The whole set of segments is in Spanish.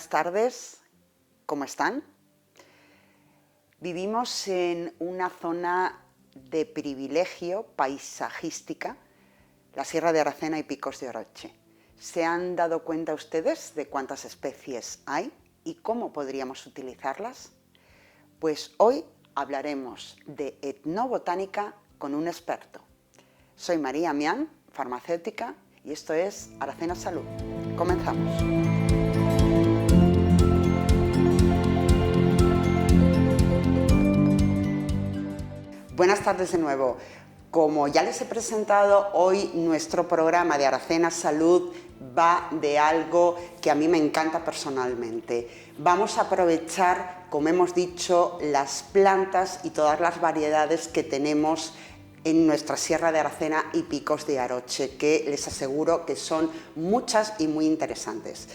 buenas tardes, ¿cómo están? Vivimos en una zona de privilegio paisajística, la Sierra de Aracena y Picos de Oroche. ¿Se han dado cuenta ustedes de cuántas especies hay y cómo podríamos utilizarlas? Pues hoy hablaremos de etnobotánica con un experto. Soy María Mián, farmacéutica, y esto es Aracena Salud. Comenzamos. Buenas tardes de nuevo. Como ya les he presentado, hoy nuestro programa de Aracena Salud va de algo que a mí me encanta personalmente. Vamos a aprovechar, como hemos dicho, las plantas y todas las variedades que tenemos en nuestra Sierra de Aracena y Picos de Oroche, que les aseguro que son muchas y muy interesantes.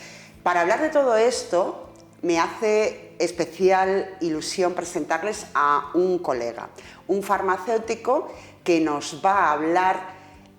Para hablar de todo esto, me hace especial ilusión presentarles a un colega, un farmacéutico que nos va a hablar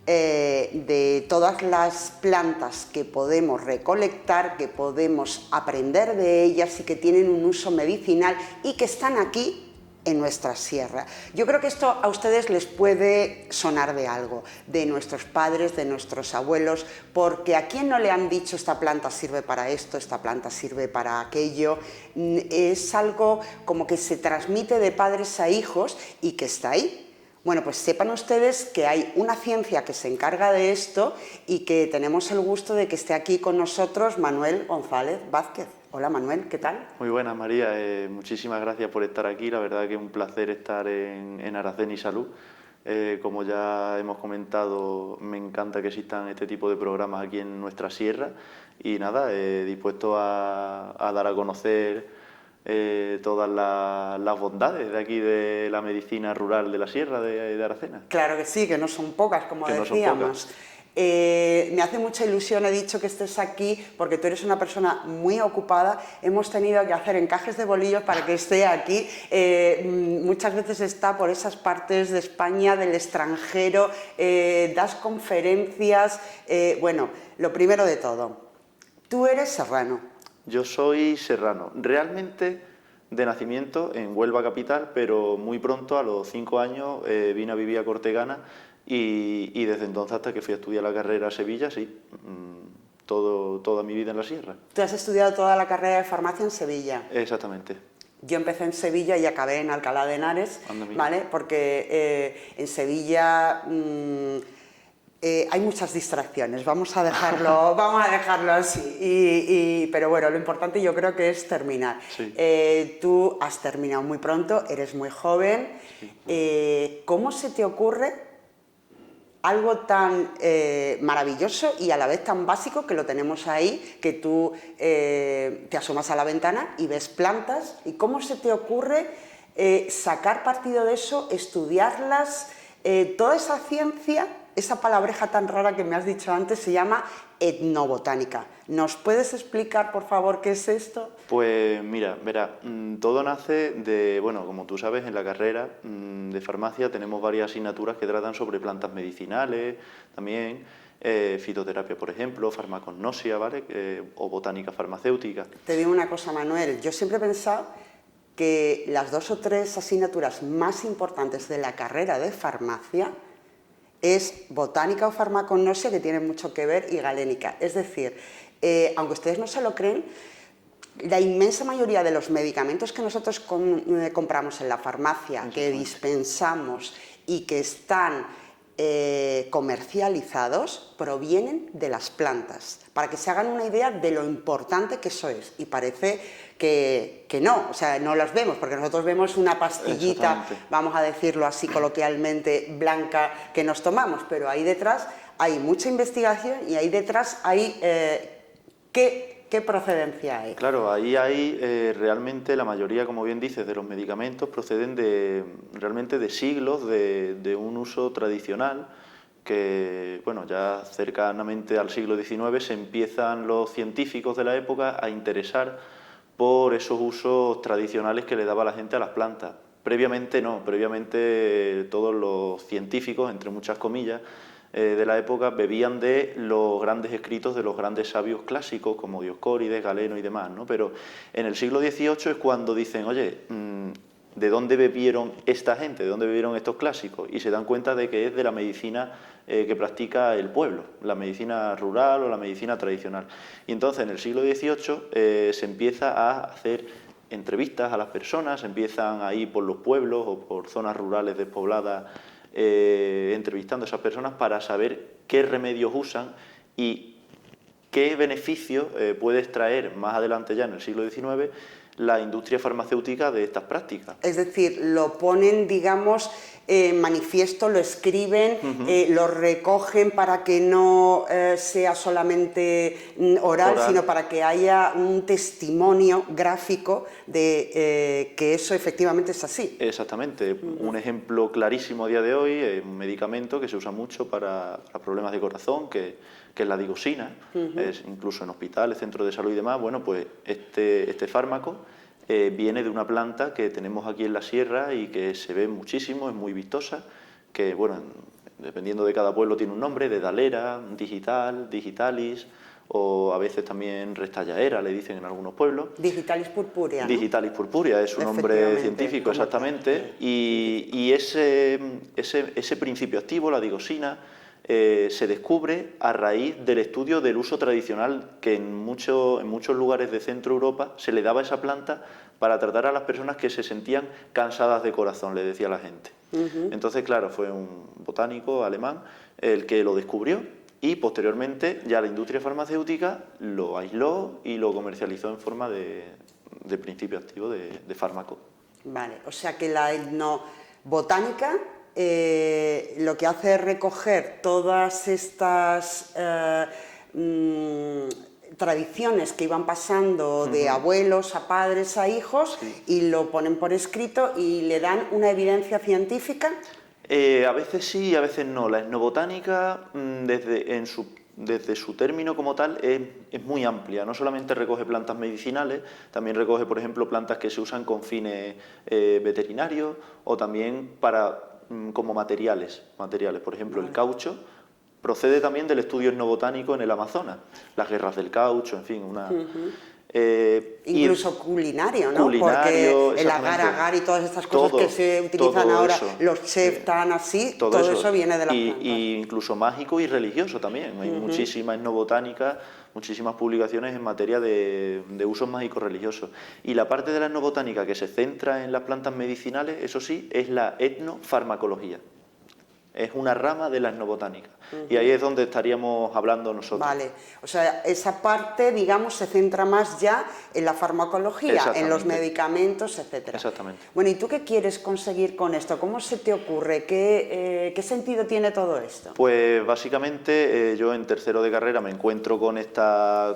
de todas las plantas que podemos recolectar, que podemos aprender de ellas y que tienen un uso medicinal y que están aquí en nuestra sierra. Yo creo que esto a ustedes les puede sonar de algo, de nuestros padres, de nuestros abuelos, porque a quién no le han dicho esta planta sirve para esto, esta planta sirve para aquello. Es algo como que se transmite de padres a hijos y que está ahí. Bueno, pues sepan ustedes que hay una ciencia que se encarga de esto y que tenemos el gusto de que esté aquí con nosotros Manuel González Vázquez. Hola Manuel, ¿qué tal? Muy buenas María, muchísimas gracias por estar aquí, la verdad que es un placer estar en Aracena y Salud. Como ya hemos comentado, me encanta que existan este tipo de programas aquí en nuestra sierra y nada, dispuesto a dar a conocer todas las bondades de aquí de la medicina rural de la sierra de Aracena. Claro que sí, que no son pocas, como decíamos. No son pocas. Me hace mucha ilusión, he dicho que estés aquí porque tú eres una persona muy ocupada. Hemos tenido que hacer encajes de bolillos para que esté aquí. Muchas veces está por esas partes de España, del extranjero, das conferencias. Bueno, lo primero de todo, tú eres serrano. Yo soy serrano, realmente de nacimiento en Huelva capital, pero muy pronto, a los 5 años, vine a vivir a Cortegana y desde entonces hasta que fui a estudiar la carrera a Sevilla, sí, toda mi vida en la sierra. Tú has estudiado toda la carrera de farmacia en Sevilla. Exactamente. Yo empecé en Sevilla y acabé en Alcalá de Henares, ¿vale? Porque en Sevilla hay muchas distracciones, vamos a dejarlo así, pero bueno, lo importante yo creo que es terminar. Sí. Tú has terminado muy pronto, eres muy joven. Sí. ¿Cómo se te ocurre algo tan maravilloso y a la vez tan básico, que lo tenemos ahí, que tú te asomas a la ventana y ves plantas? ¿Y cómo se te ocurre sacar partido de eso, estudiarlas? Toda esa ciencia, esa palabreja tan rara que me has dicho antes, se llama etnobotánica. ¿Nos puedes explicar, por favor, qué es esto? Pues mira, verá, todo nace de, bueno, como tú sabes, en la carrera de farmacia tenemos varias asignaturas que tratan sobre plantas medicinales, también fitoterapia, por ejemplo, farmacognosia, ¿vale? O botánica farmacéutica. Te digo una cosa, Manuel, yo siempre he pensado que las 2 o 3 asignaturas más importantes de la carrera de farmacia es botánica o farmacognosia, que tienen mucho que ver, y galénica. Es decir, aunque ustedes no se lo creen, la inmensa mayoría de los medicamentos que nosotros compramos en la farmacia, que dispensamos y que están comercializados, provienen de las plantas, para que se hagan una idea de lo importante que eso es. Y parece que no, o sea, no las vemos, porque nosotros vemos una pastillita, vamos a decirlo así coloquialmente, blanca, que nos tomamos, pero ahí detrás hay mucha investigación y ahí detrás hay ¿qué procedencia hay? Claro, ahí hay realmente la mayoría, como bien dices, de los medicamentos proceden realmente de siglos de un uso tradicional que, bueno, ya cercanamente al siglo XIX se empiezan los científicos de la época a interesar por esos usos tradicionales que le daba la gente a las plantas. Previamente no, previamente todos los científicos, entre muchas comillas, de la época bebían de los grandes escritos de los grandes sabios clásicos como Dioscórides, Galeno y demás, ¿no? Pero en el siglo XVIII es cuando dicen, oye, ¿de dónde bebieron esta gente? ¿De dónde bebieron estos clásicos? Y se dan cuenta de que es de la medicina que practica el pueblo, la medicina rural o la medicina tradicional. Y entonces en el siglo XVIII se empieza a hacer entrevistas a las personas, empiezan a ir por los pueblos o por zonas rurales despobladas entrevistando a esas personas para saber qué remedios usan y qué beneficios puede extraer más adelante ya en el siglo XIX la industria farmacéutica de estas prácticas. Es decir, lo ponen, digamos, manifiesto, lo escriben, lo recogen para que no sea solamente oral, sino para que haya un testimonio gráfico de que eso efectivamente es así. Exactamente. Un ejemplo clarísimo a día de hoy es un medicamento que se usa mucho para problemas de corazón, que es la digoxina, es incluso en hospitales, centros de salud y demás. Bueno, pues este fármaco viene de una planta que tenemos aquí en la sierra y que se ve muchísimo, es muy vistosa, que, bueno, dependiendo de cada pueblo tiene un nombre, de Dalera, Digital, Digitalis, o a veces también Restallaera, le dicen en algunos pueblos. Digitalis purpurea, ¿no? Digitalis purpurea es su nombre científico, exactamente, y ese principio activo, la digoxina, se descubre a raíz del estudio del uso tradicional que en muchos lugares de Centro Europa se le daba a esa planta para tratar a las personas que se sentían cansadas de corazón, le decía la gente. Entonces, claro, fue un botánico alemán el que lo descubrió y posteriormente ya la industria farmacéutica lo aisló y lo comercializó en forma de principio activo de fármaco. Vale, o sea que la etnobotánica lo que hace es recoger todas estas tradiciones que iban pasando de abuelos a padres a hijos, y lo ponen por escrito y le dan una evidencia científica. A veces sí y a veces no. La etnobotánica, desde su término como tal, es muy amplia. No solamente recoge plantas medicinales, también recoge, por ejemplo, plantas que se usan con fines veterinarios o también como materiales. Por ejemplo, el caucho procede también del estudio etnobotánico en el Amazonas. Las guerras del caucho, en fin, incluso culinario, ¿no? Culinario, porque el agar-agar y todas estas cosas que se utilizan ahora, los chefs tan así, todo eso viene de las plantas. Y incluso mágico y religioso también. Hay muchísima etnobotánica, muchísimas publicaciones en materia de usos mágicos religiosos. Y la parte de la etnobotánica que se centra en las plantas medicinales, eso sí, es la etnofarmacología. Es una rama de la etnobotánica. Y ahí es donde estaríamos hablando nosotros. Vale, o sea, esa parte, digamos, se centra más ya en la farmacología, en los medicamentos, etcétera. Exactamente. Bueno, ¿y tú qué quieres conseguir con esto? ¿Cómo se te ocurre? ¿Qué sentido tiene todo esto? Pues básicamente yo en tercero de carrera me encuentro con esta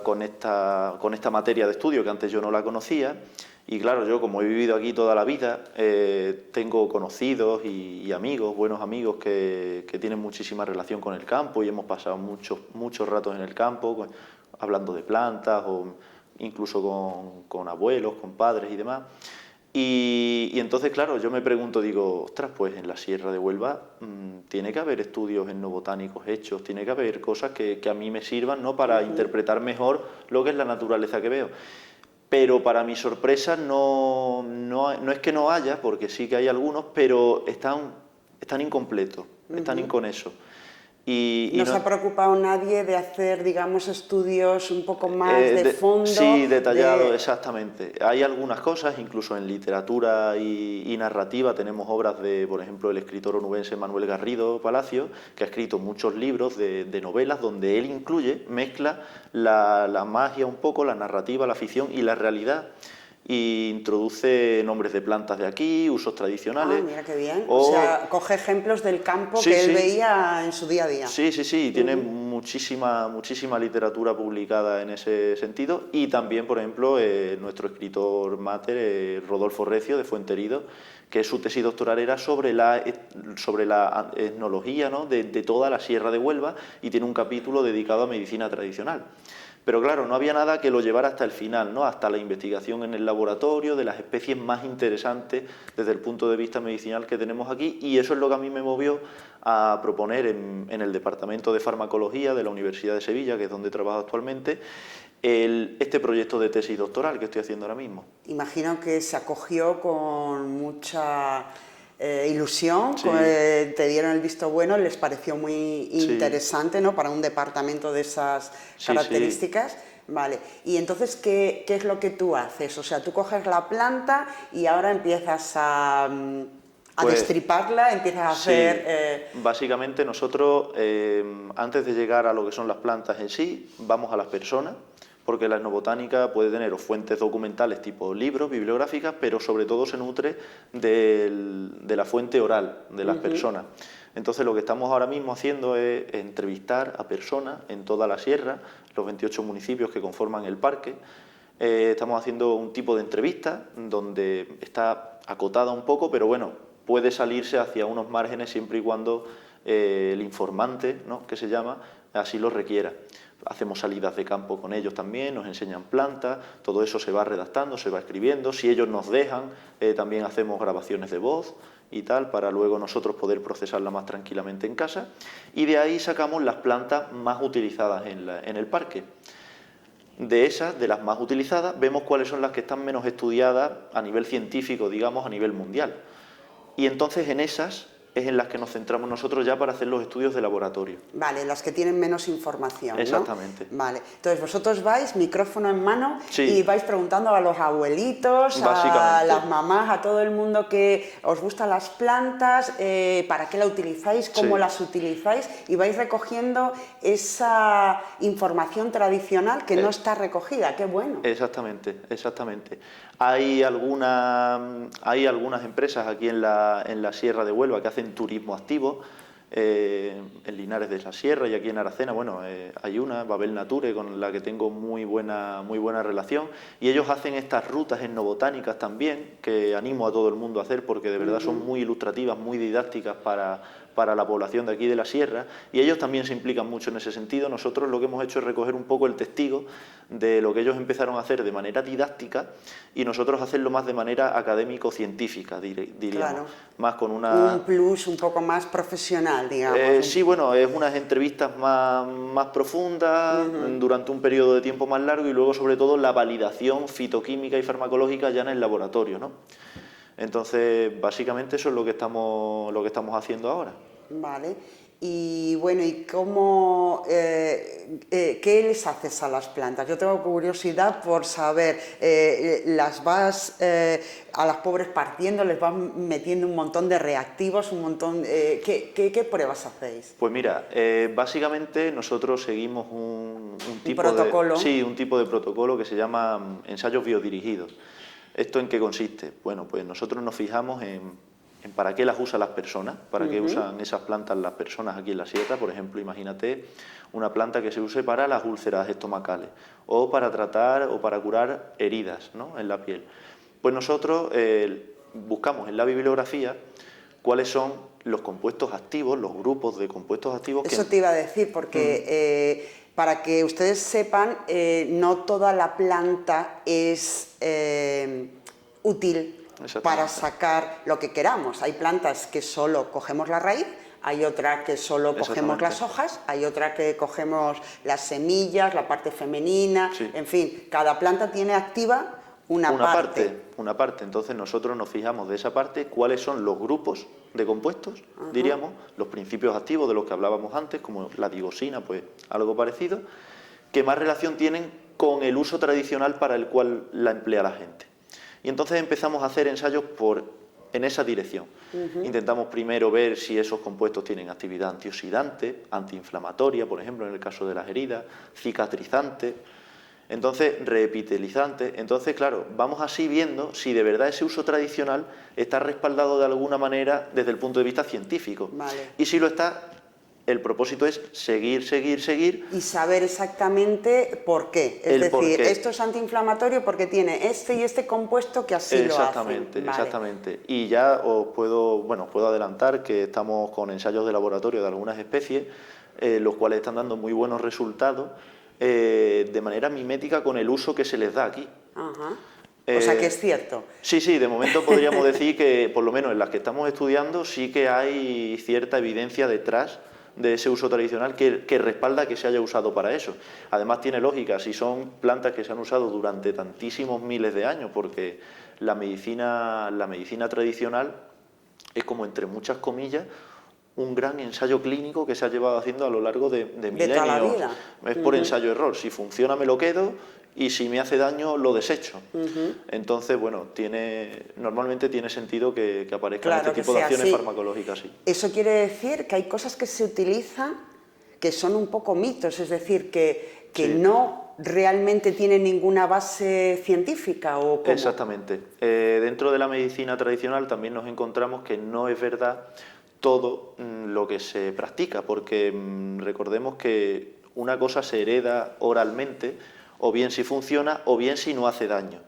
materia de estudio que antes yo no la conocía. Y claro, yo como he vivido aquí toda la vida, tengo conocidos y amigos, buenos amigos que tienen muchísima relación con el campo y hemos pasado muchos ratos en el campo hablando de plantas o incluso con abuelos, con padres y demás. Y entonces, claro, yo me pregunto, digo, ostras, pues en la Sierra de Huelva tiene que haber estudios etnobotánicos hechos, tiene que haber cosas que a mí me sirvan, ¿no?, para interpretar mejor lo que es la naturaleza que veo. Pero para mi sorpresa no es que no haya, porque sí que hay algunos, pero están incompletos, están inconexos. ¿No se ha preocupado nadie de hacer, digamos, estudios un poco más de fondo? Sí, detallado, exactamente. Hay algunas cosas, incluso en literatura y narrativa tenemos obras de, por ejemplo, el escritor onubense Manuel Garrido Palacio, que ha escrito muchos libros de novelas donde él mezcla la magia un poco, la narrativa, la ficción y la realidad. Y introduce nombres de plantas de aquí, usos tradicionales. Ah, mira qué bien. O sea, coge ejemplos del campo que él veía en su día a día. Sí, tiene muchísima literatura publicada en ese sentido. Y también, por ejemplo, nuestro escritor máter, Rodolfo Recio, de Fuenterido, que su tesis doctoral era sobre la etnología, ¿no?, de toda la Sierra de Huelva, y tiene un capítulo dedicado a medicina tradicional. pero claro, no había nada que lo llevara hasta el final, ¿no? Hasta la investigación en el laboratorio de las especies más interesantes desde el punto de vista medicinal que tenemos aquí, y eso es lo que a mí me movió a proponer en el Departamento de Farmacología de la Universidad de Sevilla, que es donde trabajo actualmente, este proyecto de tesis doctoral que estoy haciendo ahora mismo. Imagino que se acogió con mucha ilusión, Sí. Te dieron el visto bueno, les pareció muy interesante, ¿no? Para un departamento de esas características. Sí. Vale, y entonces, ¿qué es lo que tú haces? O sea, tú coges la planta y ahora empiezas a destriparla, empiezas a hacer... Básicamente nosotros, antes de llegar a lo que son las plantas en sí, vamos a las personas, porque la etnobotánica puede tener fuentes documentales tipo libros, bibliográficas, pero sobre todo se nutre de la fuente oral de las personas. Entonces lo que estamos ahora mismo haciendo es entrevistar a personas en toda la sierra, los 28 municipios que conforman el parque. Estamos haciendo un tipo de entrevista donde está acotada un poco, pero bueno, puede salirse hacia unos márgenes siempre y cuando el informante, ¿no?, que se llama, así lo requiera. Hacemos salidas de campo con ellos también, nos enseñan plantas, todo eso se va redactando, se va escribiendo. Si ellos nos dejan, también hacemos grabaciones de voz y tal, para luego nosotros poder procesarla más tranquilamente en casa. Y de ahí sacamos las plantas más utilizadas en el parque. De esas, de las más utilizadas, vemos cuáles son las que están menos estudiadas a nivel científico, digamos, a nivel mundial. Y entonces en esas es en las que nos centramos nosotros ya para hacer los estudios de laboratorio. Vale, las que tienen menos información, ¿no? Exactamente. Vale, entonces vosotros vais, micrófono en mano, Sí. y vais preguntando a los abuelitos, a las mamás, a todo el mundo que os gustan las plantas, para qué la utilizáis, cómo las utilizáis, y vais recogiendo esa información tradicional que no está recogida. ¡Qué bueno! Exactamente, exactamente. Hay algunas empresas aquí en la Sierra de Huelva que hacen turismo activo, en Linares de la Sierra y aquí en Aracena. Bueno, hay una, Babel Nature, con la que tengo muy buena relación, y ellos hacen estas rutas etnobotánicas también, que animo a todo el mundo a hacer porque de verdad son muy ilustrativas, muy didácticas para la población de aquí de la Sierra, y ellos también se implican mucho en ese sentido. Nosotros lo que hemos hecho es recoger un poco el testigo de lo que ellos empezaron a hacer de manera didáctica y nosotros hacerlo más de manera académico-científica, diríamos. Claro. Más con un plus un poco más profesional, digamos. Sí, bueno, es unas entrevistas más profundas, durante un periodo de tiempo más largo, y luego sobre todo la validación fitoquímica y farmacológica ya en el laboratorio, ¿no? Entonces, básicamente eso es lo que estamos haciendo ahora. Vale, y bueno, ¿y cómo, qué les haces a las plantas? Yo tengo curiosidad por saber, las vas a las pobres partiendo, les vas metiendo un montón de reactivos, un montón, ¿qué pruebas hacéis? Pues mira, básicamente nosotros seguimos un tipo protocolo. Un tipo de protocolo que se llama ensayos biodirigidos. ¿Esto en qué consiste? Bueno, pues nosotros nos fijamos en para qué las usan las personas, para qué usan esas plantas las personas aquí en la sierra. Por ejemplo, imagínate una planta que se use para las úlceras estomacales, o para tratar o para curar heridas, ¿no?, en la piel. Pues nosotros buscamos en la bibliografía cuáles son los compuestos activos, los grupos de compuestos activos. Eso te iba a decir, porque para que ustedes sepan, no toda la planta es útil para sacar lo que queramos. Hay plantas que solo cogemos la raíz, hay otra que solo cogemos las hojas, hay otra que cogemos las semillas, la parte femenina, en fin, cada planta tiene activa una parte. Entonces nosotros nos fijamos de esa parte cuáles son los grupos de compuestos, diríamos, los principios activos de los que hablábamos antes, como la digosina, pues algo parecido, que más relación tienen con el uso tradicional para el cual la emplea la gente. Y entonces empezamos a hacer ensayos en esa dirección. Intentamos primero ver si esos compuestos tienen actividad antioxidante, antiinflamatoria, por ejemplo, en el caso de las heridas, cicatrizante, entonces reepitelizante. Entonces, claro, vamos así viendo si de verdad ese uso tradicional está respaldado de alguna manera desde el punto de vista científico. Vale. Y si lo está, el propósito es seguir. Y saber exactamente por qué. Es decir, esto es antiinflamatorio porque tiene este y este compuesto que así lo hacen. Exactamente. Y ya os puedo adelantar que estamos con ensayos de laboratorio de algunas especies, los cuales están dando muy buenos resultados de manera mimética con el uso que se les da aquí. Ajá. O sea que es cierto. Sí, sí, de momento podríamos decir que, por lo menos en las que estamos estudiando, sí que hay cierta evidencia detrás de ese uso tradicional que respalda que se haya usado para eso. Además tiene lógica, si son plantas que se han usado durante tantísimos miles de años, porque la medicina tradicional es como, entre muchas comillas, un gran ensayo clínico que se ha llevado haciendo a lo largo de milenios. Toda la vida. Es por ensayo-error. Si funciona me lo quedo y si me hace daño lo desecho. Entonces, bueno, normalmente tiene sentido que aparezcan este tipo de acciones farmacológicas. Sí. Eso quiere decir que hay cosas que se utilizan que son un poco mitos, es decir, que no realmente tienen ninguna base científica. ¿O cómo? Exactamente. Dentro de la medicina tradicional también nos encontramos que no es verdad todo lo que se practica, porque recordemos que una cosa se hereda oralmente, o bien si funciona, o bien si no hace daño.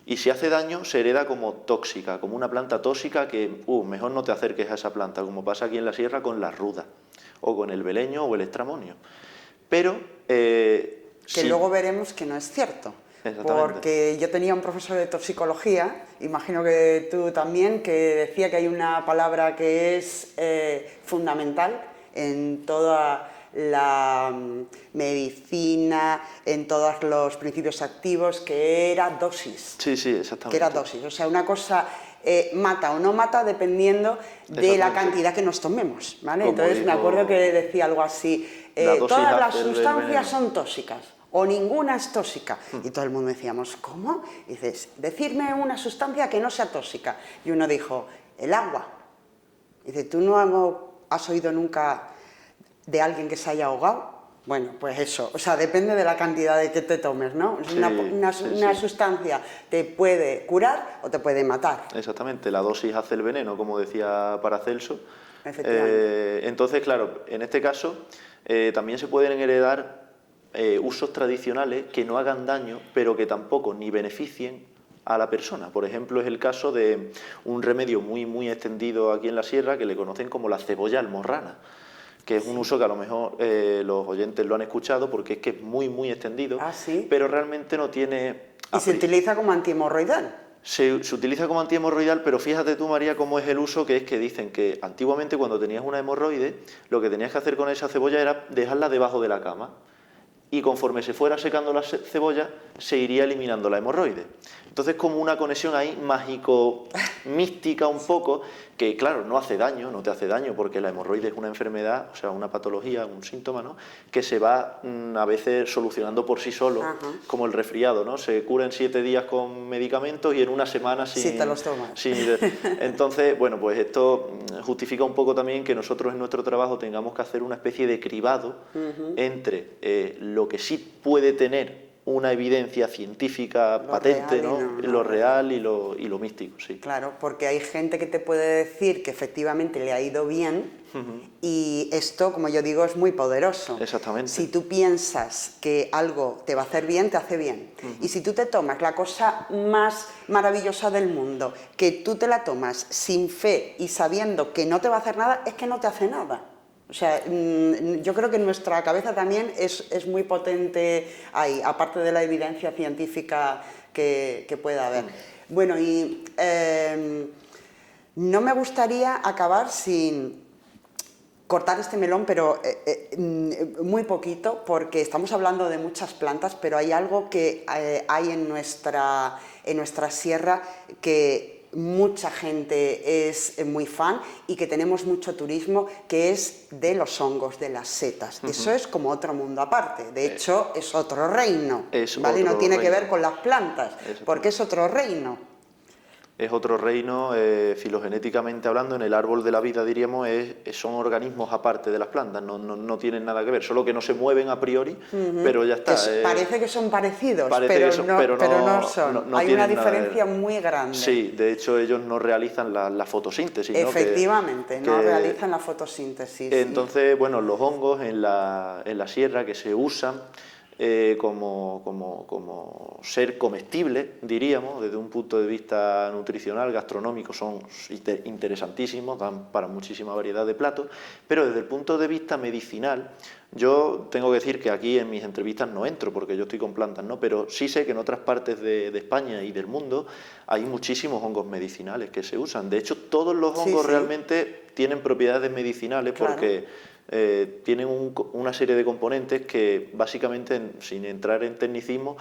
Y si hace daño, se hereda como tóxica, como una planta tóxica que mejor no te acerques a esa planta, como pasa aquí en la sierra con la ruda, o con el beleño o el estramonio. Pero que luego veremos que no es cierto. Porque yo tenía un profesor de toxicología, imagino que tú también, que decía que hay una palabra que es fundamental en toda la medicina, en todos los principios activos, que era dosis. Sí, exactamente. Que era dosis, o sea, una cosa mata o no mata dependiendo de la cantidad que nos tomemos, ¿vale? Entonces me acuerdo que decía algo así, todas las sustancias son tóxicas, o ninguna es tóxica. Y todo el mundo decíamos, ¿cómo? Y dices, decirme una sustancia que no sea tóxica. Y uno dijo, el agua. Y dice, ¿tú no has oído nunca de alguien que se haya ahogado? Bueno, pues eso, o sea, depende de la cantidad de que te tomes, ¿no? Una sustancia te puede curar o te puede matar. Exactamente, la dosis hace el veneno, como decía Paracelso. Efectivamente. Entonces, claro, en este caso también se pueden heredar usos tradicionales que no hagan daño, pero que tampoco ni beneficien a la persona. Por ejemplo, es el caso de un remedio muy extendido aquí en la sierra que le conocen como la cebolla almorrana, que es un uso que a lo mejor los oyentes lo han escuchado porque es que es muy extendido, pero realmente no tiene... ¿Y se utiliza como antihemorroidal? Se utiliza como antihemorroidal, pero fíjate tú, María, cómo es el uso, que es que dicen que antiguamente cuando tenías una hemorroide, lo que tenías que hacer con esa cebolla era dejarla debajo de la cama. Y conforme se fuera secando la cebolla, se iría eliminando la hemorroide. Entonces, como una conexión ahí mágico-mística un poco, que claro, no hace daño, no te hace daño, porque la hemorroide es una enfermedad, o sea, una patología, un síntoma, ¿no?, que se va a veces solucionando por sí solo, como el resfriado, ¿no? Se cura en 7 días con medicamentos y en una semana sin... Si te los tomas. Entonces, bueno, pues esto justifica un poco también que nosotros en nuestro trabajo tengamos que hacer una especie de cribado entre lo que sí puede tener una evidencia científica patente, ¿no? Lo real y lo místico, sí. Claro, porque hay gente que te puede decir que efectivamente le ha ido bien y esto, como yo digo, es muy poderoso. Exactamente. Si tú piensas que algo te va a hacer bien, te hace bien. Y si tú te tomas la cosa más maravillosa del mundo, que tú te la tomas sin fe y sabiendo que no te va a hacer nada, es que no te hace nada. O sea, yo creo que en nuestra cabeza también es muy potente ahí, aparte de la evidencia científica que pueda haber. Bueno, y no me gustaría acabar sin cortar este melón, pero muy poquito, porque estamos hablando de muchas plantas, pero hay algo que hay en nuestra sierra que mucha gente es muy fan y que tenemos mucho turismo, que es de los hongos, de las setas. Eso es como otro mundo aparte, de hecho es otro reino, ¿vale? No tiene que ver con las plantas, porque es otro reino. Es otro reino, filogenéticamente hablando, en el árbol de la vida, diríamos, son organismos aparte de las plantas, no tienen nada que ver, solo que no se mueven a priori, pero ya está. Parece que son parecidos, pero no son. Hay una diferencia muy grande. Sí, de hecho ellos no realizan la fotosíntesis. Efectivamente, no realizan la fotosíntesis. Entonces, bueno, los hongos en la sierra que se usan, como ser comestible, diríamos, desde un punto de vista nutricional, gastronómico, son interesantísimos, dan para muchísima variedad de platos, pero desde el punto de vista medicinal, yo tengo que decir que aquí en mis entrevistas no entro porque yo estoy con plantas, ¿no? Pero sí sé que en otras partes de España y del mundo hay muchísimos hongos medicinales que se usan. De hecho, todos los hongos realmente tienen propiedades medicinales porque tienen una serie de componentes que básicamente, sin entrar en tecnicismo,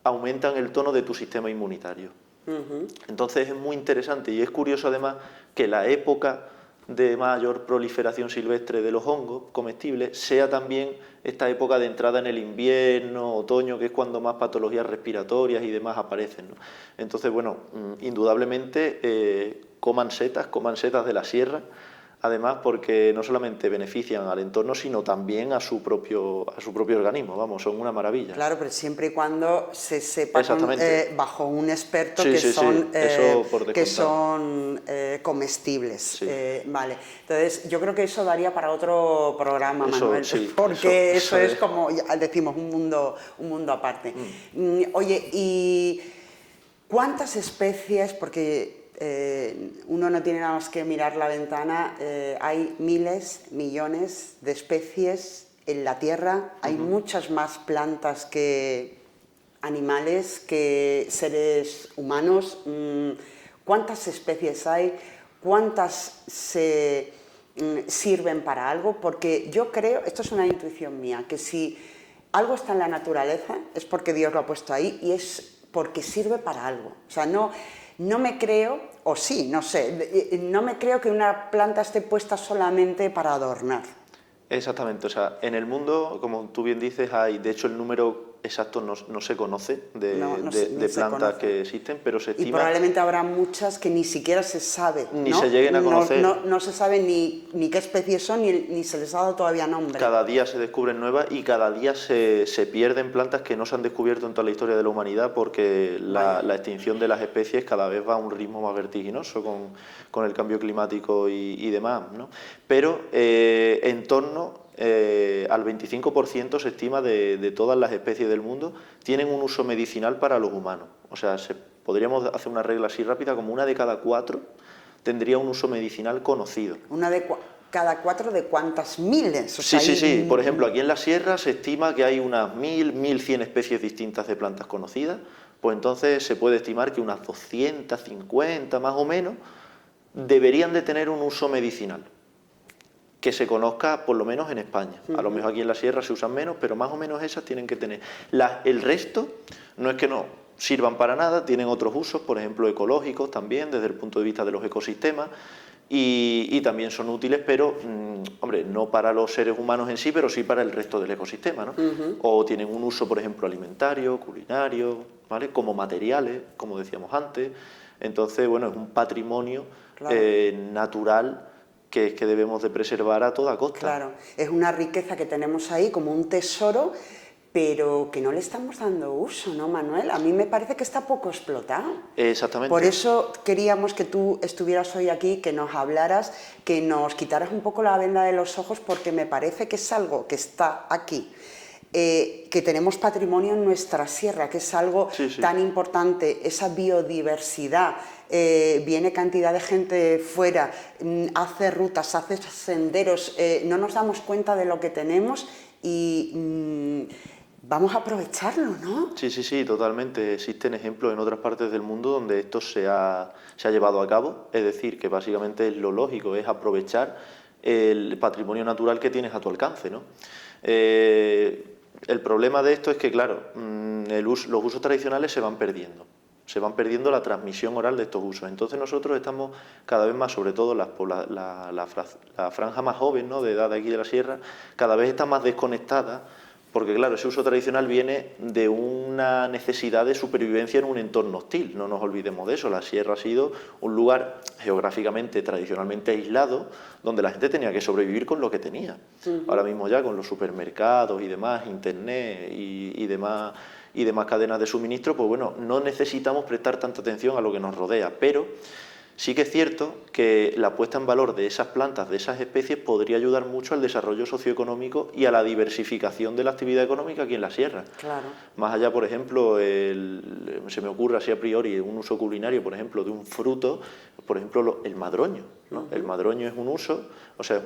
aumentan el tono de tu sistema inmunitario. Entonces es muy interesante y es curioso además que la época de mayor proliferación silvestre de los hongos comestibles sea también esta época de entrada en el invierno, otoño, que es cuando más patologías respiratorias y demás aparecen, ¿no? Entonces, bueno, indudablemente coman setas de la sierra, además porque no solamente benefician al entorno, sino también a su propio organismo, vamos, son una maravilla. Claro, pero siempre y cuando se sepa bajo un experto que son comestibles. Vale, entonces yo creo que eso daría para otro programa, Manuel, porque eso es como, ya decimos, un mundo aparte. Oye, ¿y cuántas especies? Porque uno no tiene nada más que mirar la ventana, hay miles, millones de especies en la Tierra, hay muchas más plantas que animales, que seres humanos. ¿Cuántas especies hay? ¿Cuántas se sirven para algo? Porque yo creo, esto es una intuición mía, que si algo está en la naturaleza es porque Dios lo ha puesto ahí y es porque sirve para algo. O sea, no me creo, o sí, no sé, no me creo que una planta esté puesta solamente para adornar. Exactamente, o sea, en el mundo, como tú bien dices, hay, de hecho el número exacto no se conoce de plantas que existen, pero se estima... Y probablemente habrá muchas que ni siquiera se sabe, ni se lleguen a conocer. No se sabe ni qué especies son, ni se les ha dado todavía nombre. Cada día se descubren nuevas y cada día se pierden plantas que no se han descubierto en toda la historia de la humanidad, porque la extinción de las especies cada vez va a un ritmo más vertiginoso con el cambio climático y demás, ¿no? Pero en torno al 25% se estima de todas las especies del mundo tienen un uso medicinal para los humanos. O sea, podríamos hacer una regla así rápida, como una de cada 4 tendría un uso medicinal conocido. Una de cada 4 de cuántas miles. O sea, sí. Por ejemplo, aquí en la sierra se estima que hay unas 1.100 especies distintas de plantas conocidas, pues entonces se puede estimar que unas 250 más o menos deberían de tener un uso medicinal que se conozca por lo menos en España. A lo mejor aquí en la sierra se usan menos, pero más o menos esas tienen que tener. El resto no es que no sirvan para nada, tienen otros usos, por ejemplo ecológicos también, desde el punto de vista de los ecosistemas, y también son útiles, pero, hombre, no para los seres humanos en sí, pero sí para el resto del ecosistema, ¿no? O tienen un uso, por ejemplo, alimentario, culinario, ¿vale? Como materiales, como decíamos antes. Entonces, bueno, es un patrimonio natural que debemos de preservar a toda costa. Claro, es una riqueza que tenemos ahí como un tesoro, pero que no le estamos dando uso, ¿no, Manuel? A mí me parece que está poco explotado. Exactamente. Por eso queríamos que tú estuvieras hoy aquí, que nos hablaras, que nos quitaras un poco la venda de los ojos, porque me parece que es algo que está aquí, que tenemos patrimonio en nuestra sierra, que es algo tan importante, esa biodiversidad. Viene cantidad de gente fuera, hace rutas, hace senderos, no nos damos cuenta de lo que tenemos y vamos a aprovecharlo, ¿no? Sí, totalmente. Existen ejemplos en otras partes del mundo donde esto se ha llevado a cabo, es decir, que básicamente lo lógico es aprovechar el patrimonio natural que tienes a tu alcance, ¿no? El problema de esto es que, claro, los usos tradicionales se van perdiendo la transmisión oral de estos usos. Entonces nosotros estamos cada vez más, sobre todo la franja más joven, ¿no?, de edad de aquí de la sierra, cada vez está más desconectada, porque claro, ese uso tradicional viene de una necesidad de supervivencia en un entorno hostil, no nos olvidemos de eso. La sierra ha sido un lugar geográficamente, tradicionalmente aislado, donde la gente tenía que sobrevivir con lo que tenía. Ahora mismo ya con los supermercados y demás, internet y demás cadenas de suministro, pues bueno, no necesitamos prestar tanta atención a lo que nos rodea, pero Sí que es cierto que la puesta en valor de esas plantas, de esas especies, podría ayudar mucho al desarrollo socioeconómico y a la diversificación de la actividad económica aquí en la sierra. Claro. Más allá, por ejemplo, se me ocurre así a priori un uso culinario, por ejemplo, de un fruto, por ejemplo, el madroño, ¿no? El madroño es un uso, o sea, es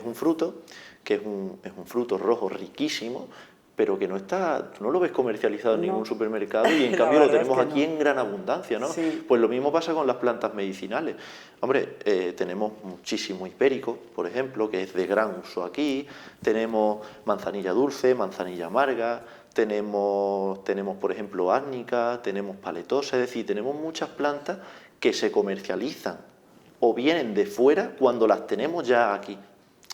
un fruto que es un fruto rojo riquísimo, pero que tú no lo ves comercializado en ningún supermercado y en cambio lo tenemos aquí en gran abundancia, ¿no? Sí. Pues lo mismo pasa con las plantas medicinales. Hombre, tenemos muchísimo hipérico, por ejemplo, que es de gran uso aquí, tenemos manzanilla dulce, manzanilla amarga, tenemos por ejemplo, árnica, tenemos paletosa, es decir, tenemos muchas plantas que se comercializan o vienen de fuera cuando las tenemos ya aquí.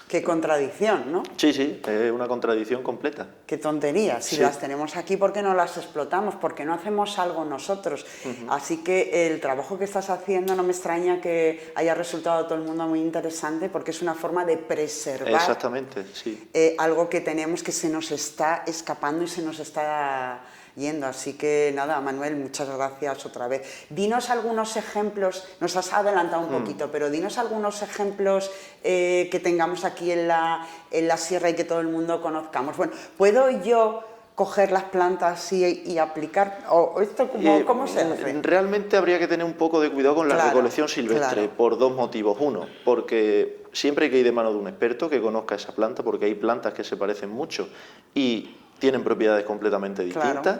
Qué contradicción, ¿no? Sí, sí, es una contradicción completa. Qué tontería, si las tenemos aquí, ¿por qué no las explotamos? ¿Por qué no hacemos algo nosotros? Así que el trabajo que estás haciendo no me extraña que haya resultado a todo el mundo muy interesante, porque es una forma de preservar. Exactamente, sí. Algo que tenemos que se nos está escapando y se nos está yendo. Así que nada, Manuel, muchas gracias otra vez. Dinos algunos ejemplos, nos has adelantado un poquito, pero dinos algunos ejemplos que tengamos aquí en la sierra y que todo el mundo conozcamos. Bueno, ¿puedo yo coger las plantas y aplicar? ¿O esto cómo se hace? Realmente habría que tener un poco de cuidado con la recolección silvestre, por dos motivos. Uno, porque siempre hay que ir de mano de un experto que conozca esa planta, porque hay plantas que se parecen mucho y tienen propiedades completamente distintas,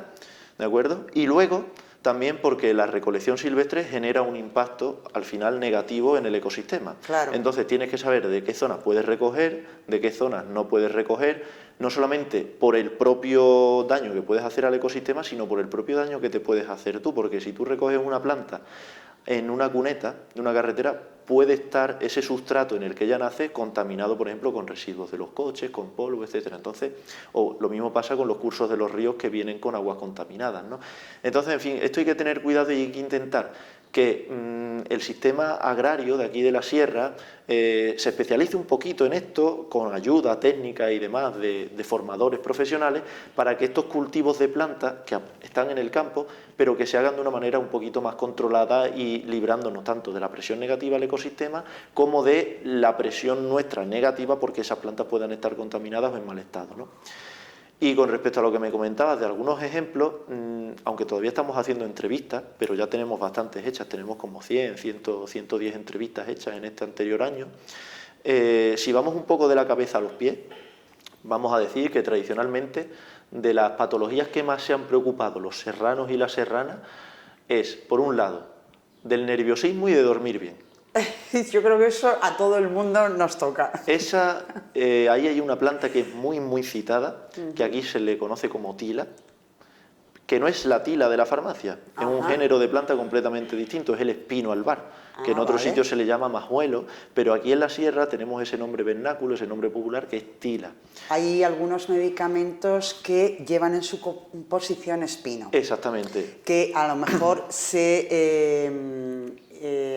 ¿de acuerdo? Y luego, también porque la recolección silvestre genera un impacto al final negativo en el ecosistema. Entonces tienes que saber de qué zonas puedes recoger, de qué zonas no puedes recoger, no solamente por el propio daño que puedes hacer al ecosistema, sino por el propio daño que te puedes hacer tú, porque si tú recoges una planta en una cuneta de una carretera, puede estar ese sustrato en el que ella nace contaminado, por ejemplo, con residuos de los coches, con polvo, etcétera. Entonces, o lo mismo pasa con los cursos de los ríos que vienen con aguas contaminadas, ¿no? Entonces, en fin, esto hay que tener cuidado y hay que intentar que el sistema agrario de aquí de la sierra se especialice un poquito en esto, con ayuda técnica y demás de formadores profesionales, para que estos cultivos de plantas que están en el campo, pero que se hagan de una manera un poquito más controlada y librándonos tanto de la presión negativa al ecosistema como de la presión nuestra negativa porque esas plantas puedan estar contaminadas o en mal estado, ¿no? Y con respecto a lo que me comentabas de algunos ejemplos, aunque todavía estamos haciendo entrevistas, pero ya tenemos bastantes hechas, tenemos como 100, 110 entrevistas hechas en este anterior año, si vamos un poco de la cabeza a los pies, vamos a decir que tradicionalmente de las patologías que más se han preocupado los serranos y las serranas es, por un lado, del nerviosismo y de dormir bien. Yo creo que eso a todo el mundo nos toca. Ahí hay una planta que es muy, muy citada, que aquí se le conoce como tila, que no es la tila de la farmacia, es un género de planta completamente distinto, es el espino albar, que en otros sitios se le llama majuelo, pero aquí en la sierra tenemos ese nombre vernáculo, ese nombre popular que es tila. Hay algunos medicamentos que llevan en su composición espino. Exactamente. Que a lo mejor se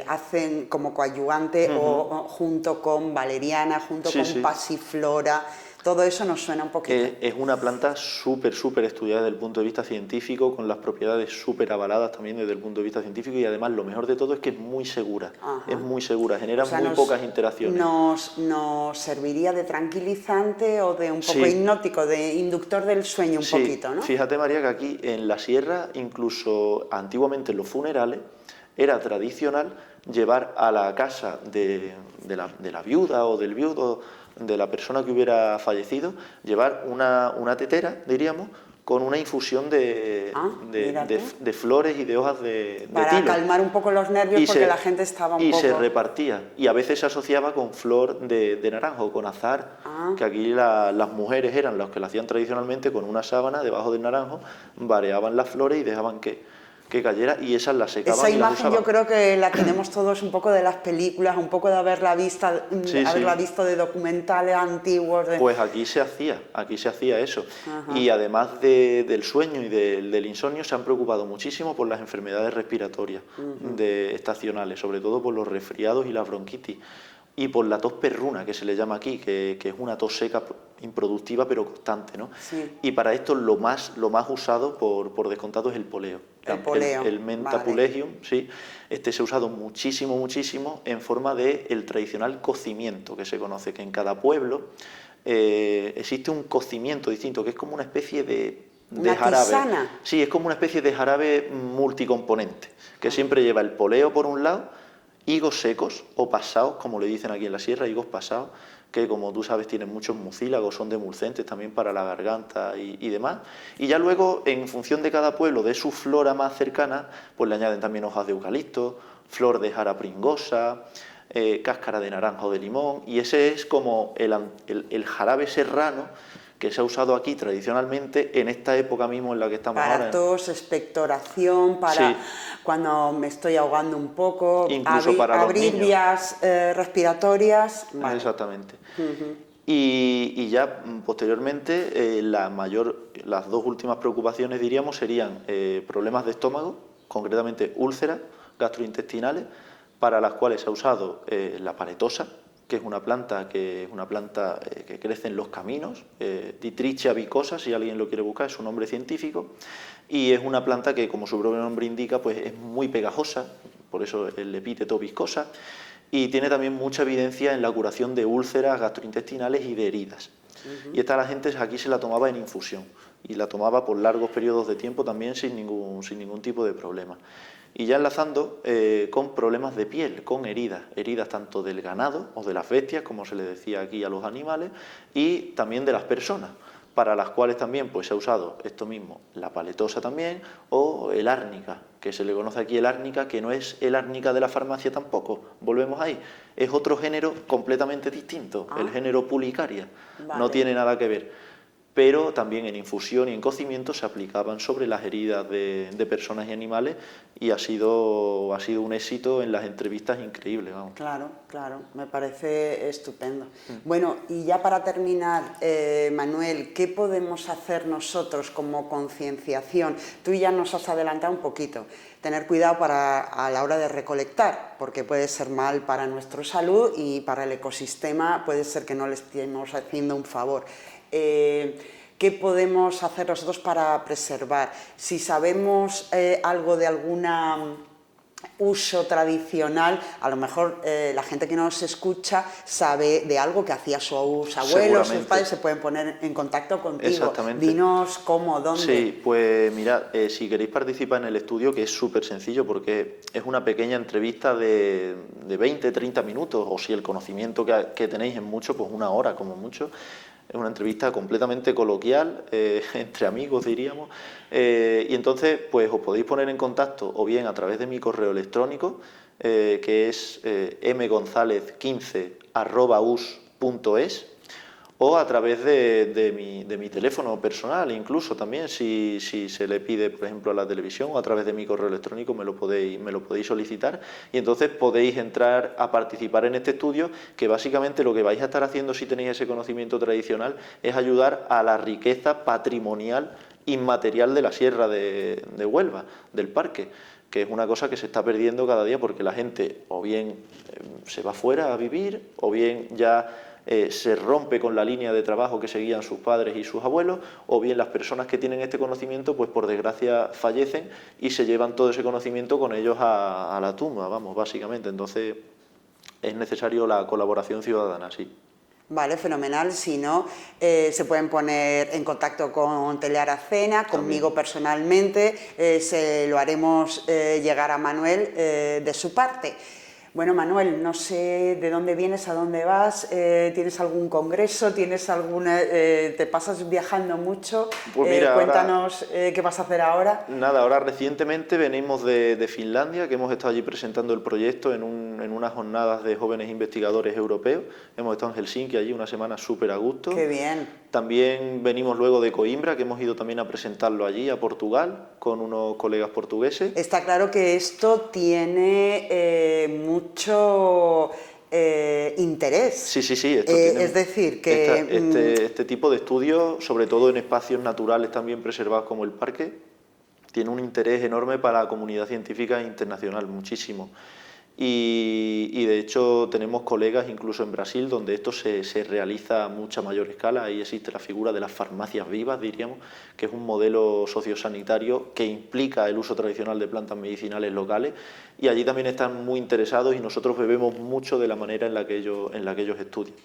hacen como coadyuvante o junto con valeriana, junto con pasiflora. Todo eso nos suena un poquito. Es una planta súper estudiada desde el punto de vista científico, con las propiedades súper avaladas también desde el punto de vista científico, y además lo mejor de todo es que es muy segura, genera muy pocas interacciones. Nos serviría de tranquilizante o de un poco hipnótico, de inductor del sueño un poquito, ¿no? Fíjate, María, que aquí en la sierra, incluso antiguamente en los funerales, era tradicional llevar a la casa de la viuda o del viudo, de la persona que hubiera fallecido, llevar una tetera, diríamos, con una infusión de flores y de hojas de para tilo. Calmar un poco los nervios porque la gente estaba un poco... Y se repartía, y a veces se asociaba con flor de naranjo, con azahar, que aquí las mujeres eran las que lo hacían tradicionalmente con una sábana debajo del naranjo, vareaban las flores y dejaban que cayera, y esas las secaban. Esa y las imagen usaban. Yo creo que la tenemos todos un poco de las películas, un poco de haberla visto de documentales antiguos. Pues aquí se hacía eso. Y además del sueño y del insomnio, se han preocupado muchísimo por las enfermedades respiratorias estacionales, sobre todo por los resfriados y la bronquitis. y por la tos perruna, que se le llama aquí, que es una tos seca improductiva pero constante, ¿no? Sí. Y para esto lo más usado por descontado es el poleo. El poleo, El menta vale. pulegium, sí, se ha usado muchísimo en forma del tradicional cocimiento que se conoce, que en cada pueblo existe un cocimiento distinto, que es como una especie de jarabe. ¿Tisana? Sí, es como una especie de jarabe multicomponente, que siempre lleva el poleo por un lado, higos secos o pasados, como le dicen aquí en la sierra, higos pasados, que como tú sabes tienen muchos mucílagos, son demulcentes también para la garganta y demás. Y ya luego, en función de cada pueblo, de su flora más cercana, pues le añaden también hojas de eucalipto, flor de jara pringosa, cáscara de naranja o de limón, y ese es como el jarabe serrano que se ha usado aquí tradicionalmente en esta época mismo en la que estamos ahora. Para tos, expectoración, para Sí. cuando me estoy ahogando un poco, Incluso para los abrir niños. vías respiratorias. Vale. Exactamente. Y ya posteriormente las dos últimas preocupaciones, diríamos, serían problemas de estómago, concretamente úlceras gastrointestinales, para las cuales se ha usado la paletosa, que es una planta que crece en los caminos, Ditrichia vicosa, si alguien lo quiere buscar, es su nombre científico, y es una planta que, como su propio nombre indica, pues es muy pegajosa, por eso el epíteto viscosa, y tiene también mucha evidencia en la curación de úlceras gastrointestinales y de heridas. Y esta la gente aquí se la tomaba en infusión, y la tomaba por largos periodos de tiempo también sin ningún tipo de problema. Y ya enlazando con problemas de piel, con heridas tanto del ganado o de las bestias, como se le decía aquí a los animales, y también de las personas, para las cuales también pues, se ha usado esto mismo, la paletosa también, o el árnica, que se le conoce aquí el árnica, que no es el árnica de la farmacia tampoco, volvemos ahí, es otro género completamente distinto, el género Pulicaria, Vale. no tiene nada que ver. Pero también en infusión y en cocimiento se aplicaban sobre las heridas de personas y animales, y ha sido un éxito en las entrevistas increíble, vamos. Claro, me parece estupendo. Bueno, y ya para terminar, Manuel, ¿qué podemos hacer nosotros como concienciación? Tú ya nos has adelantado un poquito. Tener cuidado a la hora de recolectar, porque puede ser mal para nuestra salud y para el ecosistema puede ser que no le estemos haciendo un favor. ¿Qué podemos hacer nosotros para preservar? Si sabemos algo de alguna uso tradicional, a lo mejor la gente que nos escucha sabe de algo que hacía sus abuelos, sus padres, se pueden poner en contacto contigo. Exactamente. Dinos cómo, dónde. Sí, pues mirad, si queréis participar en el estudio, que es súper sencillo porque es una pequeña entrevista de 20-30 minutos, o si el conocimiento que tenéis es mucho, pues una hora como mucho. Es una entrevista completamente coloquial, entre amigos diríamos, y entonces pues os podéis poner en contacto o bien a través de mi correo electrónico, que es mgonzalez15@us.es, o a través de mi teléfono personal, incluso también, si se le pide, por ejemplo, a la televisión, o a través de mi correo electrónico me lo podéis solicitar, y entonces podéis entrar a participar en este estudio, que básicamente lo que vais a estar haciendo si tenéis ese conocimiento tradicional es ayudar a la riqueza patrimonial inmaterial de la Sierra de Huelva, del parque, que es una cosa que se está perdiendo cada día porque la gente o bien se va fuera a vivir, o bien ya se rompe con la línea de trabajo que seguían sus padres y sus abuelos, o bien las personas que tienen este conocimiento, pues por desgracia fallecen y se llevan todo ese conocimiento con ellos a la tumba, vamos, básicamente. Entonces es necesario la colaboración ciudadana, sí. Vale, fenomenal. Si no, se pueden poner en contacto con Telearacena, conmigo personalmente, se lo haremos llegar a Manuel de su parte. Bueno, Manuel, no sé de dónde vienes, a dónde vas, ¿tienes algún congreso, te pasas viajando mucho? Pues mira, cuéntanos qué vas a hacer ahora. Nada, ahora recientemente venimos de Finlandia, que hemos estado allí presentando el proyecto en unas jornadas de jóvenes investigadores europeos. Hemos estado en Helsinki allí una semana súper a gusto. ¡Qué bien! También venimos luego de Coimbra, que hemos ido también a presentarlo allí, a Portugal, con unos colegas portugueses. Está claro que esto tiene mucho interés. Sí. Esto tiene, es decir, que este tipo de estudios, sobre todo en espacios naturales también preservados como el parque, tiene un interés enorme para la comunidad científica internacional, muchísimo. y de hecho tenemos colegas incluso en Brasil donde esto se realiza a mucha mayor escala. Ahí existe la figura de las farmacias vivas, diríamos, que es un modelo sociosanitario que implica el uso tradicional de plantas medicinales locales, y allí también están muy interesados y nosotros bebemos mucho de la manera en la que ellos estudian.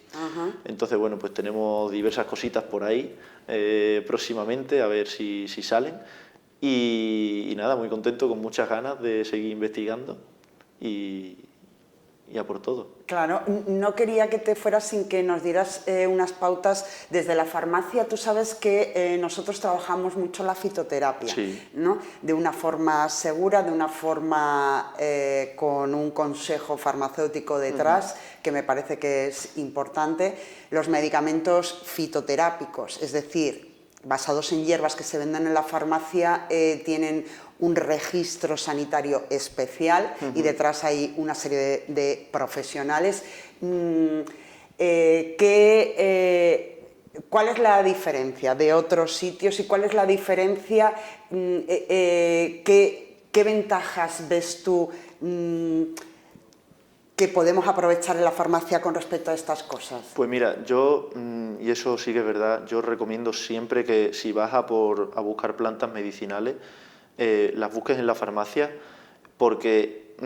Entonces, bueno, pues tenemos diversas cositas por ahí próximamente, a ver si salen, y nada, muy contento, con muchas ganas de seguir investigando. Y a por todo. Claro, no quería que te fueras sin que nos dieras unas pautas desde la farmacia. Tú sabes que nosotros trabajamos mucho la fitoterapia, sí, ¿no? De una forma segura, de una forma con un consejo farmacéutico detrás, que me parece que es importante. Los medicamentos fitoterápicos, es decir, basados en hierbas que se venden en la farmacia, tienen un registro sanitario especial y detrás hay una serie de profesionales. ¿Cuál es la diferencia de otros sitios y cuál es la diferencia? ¿Qué ventajas ves tú que podemos aprovechar en la farmacia con respecto a estas cosas? Pues mira, yo, y eso sí que es verdad, yo recomiendo siempre que si vas a buscar plantas medicinales, las busques en la farmacia, porque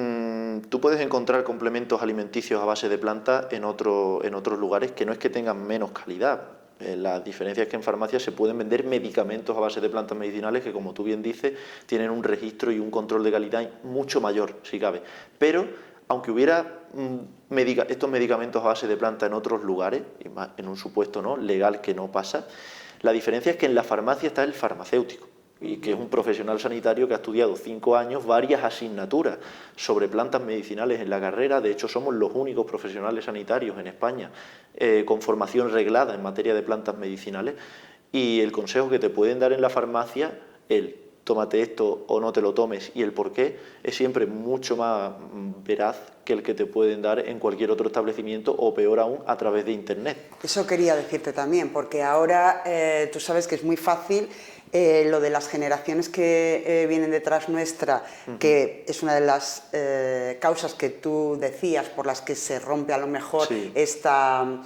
tú puedes encontrar complementos alimenticios a base de plantas en otros lugares que no es que tengan menos calidad. La diferencia es que en farmacia se pueden vender medicamentos a base de plantas medicinales que, como tú bien dices, tienen un registro y un control de calidad mucho mayor, si cabe. Pero, aunque hubiera estos medicamentos a base de planta en otros lugares, y más en un supuesto no legal que no pasa, la diferencia es que en la farmacia está el farmacéutico, y que es un profesional sanitario que ha estudiado 5 años varias asignaturas sobre plantas medicinales en la carrera. De hecho, somos los únicos profesionales sanitarios en España con formación reglada en materia de plantas medicinales, y el consejo que te pueden dar en la farmacia, el tómate esto o no te lo tomes y el por qué, es siempre mucho más veraz que el que te pueden dar en cualquier otro establecimiento, o peor aún, a través de Internet. Eso quería decirte también, porque ahora tú sabes que es muy fácil lo de las generaciones que vienen detrás nuestra, que es una de las causas que tú decías por las que se rompe a lo mejor esta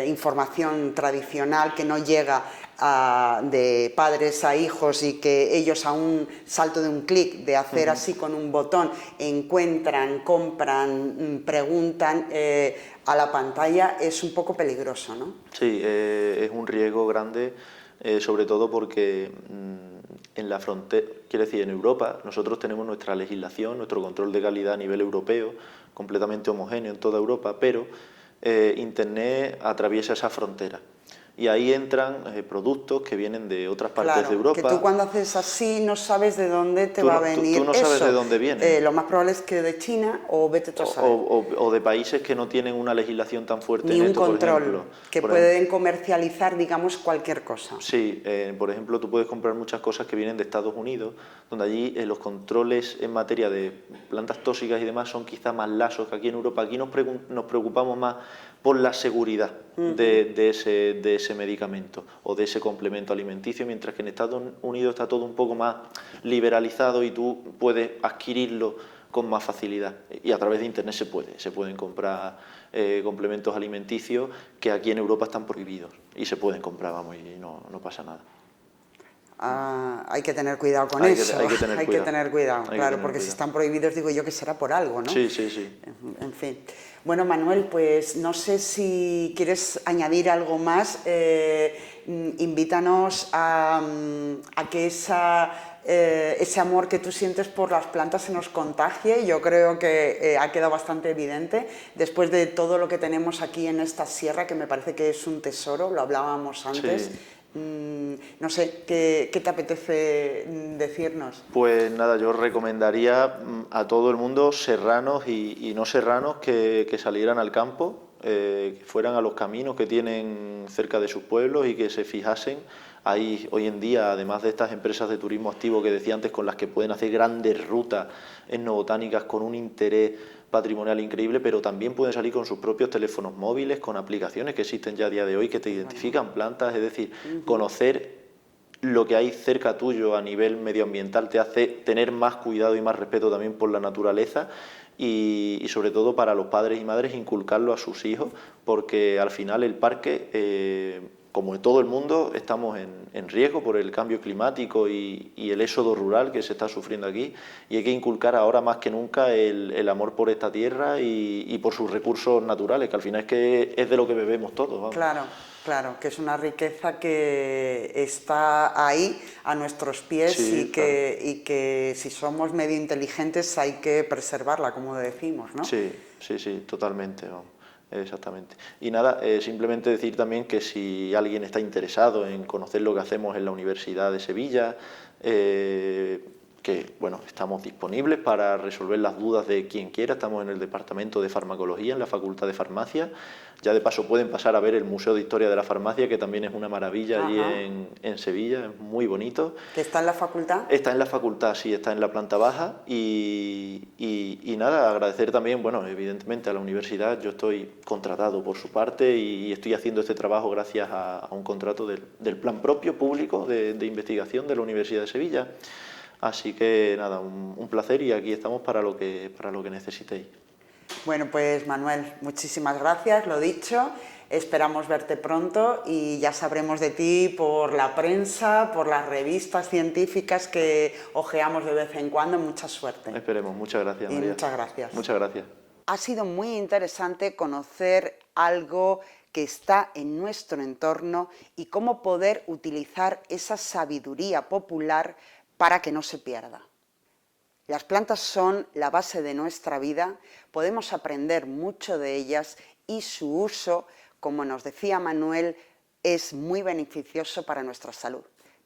información tradicional que no llega de padres a hijos, y que ellos a un salto de un clic, de hacer así con un botón, encuentran, compran, preguntan a la pantalla. Es un poco peligroso, ¿no? Sí, es un riesgo grande, sobre todo porque en la frontera, quiero decir, en Europa nosotros tenemos nuestra legislación, nuestro control de calidad a nivel europeo, completamente homogéneo en toda Europa, pero Internet atraviesa esa frontera. Y ahí entran productos que vienen de otras partes de Europa. Que tú cuando haces así no sabes de dónde te va a venir eso. Tú no sabes de dónde viene. Lo más probable es que de China, o vete tú a saber. O de países que no tienen una legislación tan fuerte ni en un esto, control, por ejemplo. que pueden comercializar, digamos, cualquier cosa. Sí, por ejemplo, tú puedes comprar muchas cosas que vienen de Estados Unidos, donde allí los controles en materia de plantas tóxicas y demás son quizá más laxos que aquí en Europa. Aquí nos preocupamos más por la seguridad de ese medicamento o de ese complemento alimenticio, mientras que en Estados Unidos está todo un poco más liberalizado y tú puedes adquirirlo con más facilidad, y a través de Internet se pueden comprar complementos alimenticios que aquí en Europa están prohibidos, y se pueden comprar, vamos, y no pasa nada. Hay que tener cuidado con eso. Hay que tener cuidado, claro, porque si están prohibidos, digo yo que será por algo, ¿no? Sí. En fin. Bueno, Manuel, pues no sé si quieres añadir algo más. Invítanos a que ese amor que tú sientes por las plantas se nos contagie. Yo creo que ha quedado bastante evidente después de todo lo que tenemos aquí en esta sierra, que me parece que es un tesoro, lo hablábamos antes. Sí. No sé, ¿qué te apetece decirnos? Pues nada, yo recomendaría a todo el mundo, serranos y no serranos, que salieran al campo, que fueran a los caminos que tienen cerca de sus pueblos y que se fijasen. Hay hoy en día, además de estas empresas de turismo activo que decía antes, con las que pueden hacer grandes rutas etnobotánicas con un interés patrimonial increíble, pero también pueden salir con sus propios teléfonos móviles, con aplicaciones que existen ya a día de hoy que te identifican plantas. Es decir, conocer lo que hay cerca tuyo a nivel medioambiental te hace tener más cuidado y más respeto también por la naturaleza, y sobre todo para los padres y madres inculcarlo a sus hijos, porque al final el parque, como en todo el mundo, estamos en riesgo por el cambio climático y el éxodo rural que se está sufriendo aquí, y hay que inculcar ahora más que nunca el amor por esta tierra y por sus recursos naturales, que al final es de lo que bebemos todos. Vamos. Claro, claro, que es una riqueza que está ahí a nuestros pies, Sí, y que si somos medio inteligentes hay que preservarla, como decimos, ¿no? Sí, sí, sí, totalmente, vamos. Exactamente. Y nada, simplemente decir también que si alguien está interesado en conocer lo que hacemos en la Universidad de Sevilla, que bueno, estamos disponibles para resolver las dudas de quien quiera. Estamos en el Departamento de Farmacología, en la Facultad de Farmacia. Ya de paso pueden pasar a ver el Museo de Historia de la Farmacia, que también es una maravilla allí en Sevilla, es muy bonito. ¿Que está en la facultad? Está en la facultad, sí, está en la planta baja y nada, agradecer también, bueno, evidentemente a la universidad. Yo estoy contratado por su parte y estoy haciendo este trabajo gracias a un contrato del plan propio público de investigación de la Universidad de Sevilla. Así que nada, un placer, y aquí estamos para lo que necesitéis. Bueno, pues Manuel, muchísimas gracias, lo dicho, esperamos verte pronto y ya sabremos de ti por la prensa, por las revistas científicas que hojeamos de vez en cuando. Mucha suerte. Esperemos, muchas gracias, María. Muchas gracias. Muchas gracias. Ha sido muy interesante conocer algo que está en nuestro entorno y cómo poder utilizar esa sabiduría popular para que no se pierda. Las plantas son la base de nuestra vida, podemos aprender mucho de ellas y su uso, como nos decía Manuel, es muy beneficioso para nuestra salud.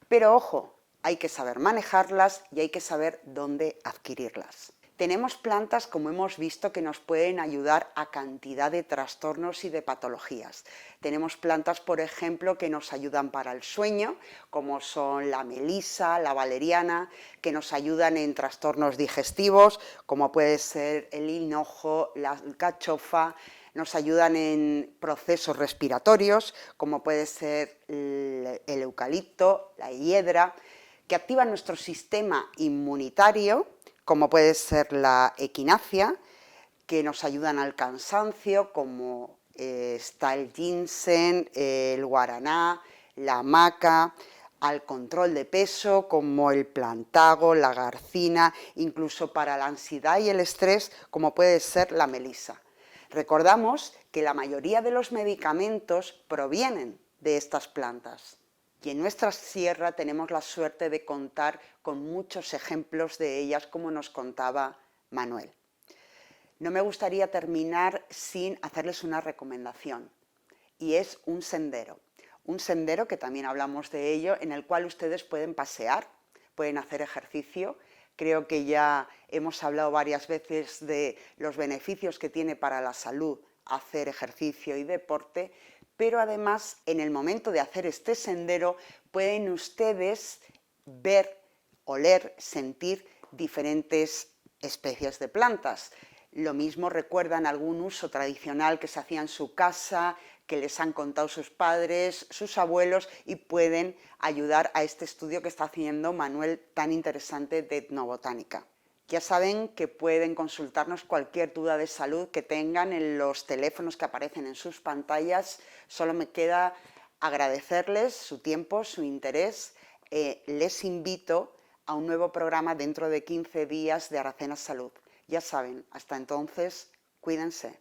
Pero ojo, hay que saber manejarlas y hay que saber dónde adquirirlas. Tenemos plantas, como hemos visto, que nos pueden ayudar a cantidad de trastornos y de patologías. Tenemos plantas, por ejemplo, que nos ayudan para el sueño, como son la melisa, la valeriana, que nos ayudan en trastornos digestivos, como puede ser el hinojo, la alcachofa. Nos ayudan en procesos respiratorios, como puede ser el eucalipto, la hiedra, que activan nuestro sistema inmunitario, como puede ser la equinacia, que nos ayudan al cansancio, como está el ginseng, el guaraná, la maca, al control de peso, como el plantago, la garcina, incluso para la ansiedad y el estrés, como puede ser la melisa. Recordamos que la mayoría de los medicamentos provienen de estas plantas. Y en nuestra sierra tenemos la suerte de contar con muchos ejemplos de ellas, como nos contaba Manuel. No me gustaría terminar sin hacerles una recomendación, y es un sendero que también hablamos de ello, en el cual ustedes pueden pasear, pueden hacer ejercicio. Creo que ya hemos hablado varias veces de los beneficios que tiene para la salud hacer ejercicio y deporte, pero además en el momento de hacer este sendero pueden ustedes ver, oler, sentir diferentes especies de plantas. Lo mismo recuerdan algún uso tradicional que se hacía en su casa, que les han contado sus padres, sus abuelos, y pueden ayudar a este estudio que está haciendo Manuel tan interesante de etnobotánica. Ya saben que pueden consultarnos cualquier duda de salud que tengan en los teléfonos que aparecen en sus pantallas. Solo me queda agradecerles su tiempo, su interés. Les invito a un nuevo programa dentro de 15 días de Aracena Salud. Ya saben, hasta entonces, cuídense.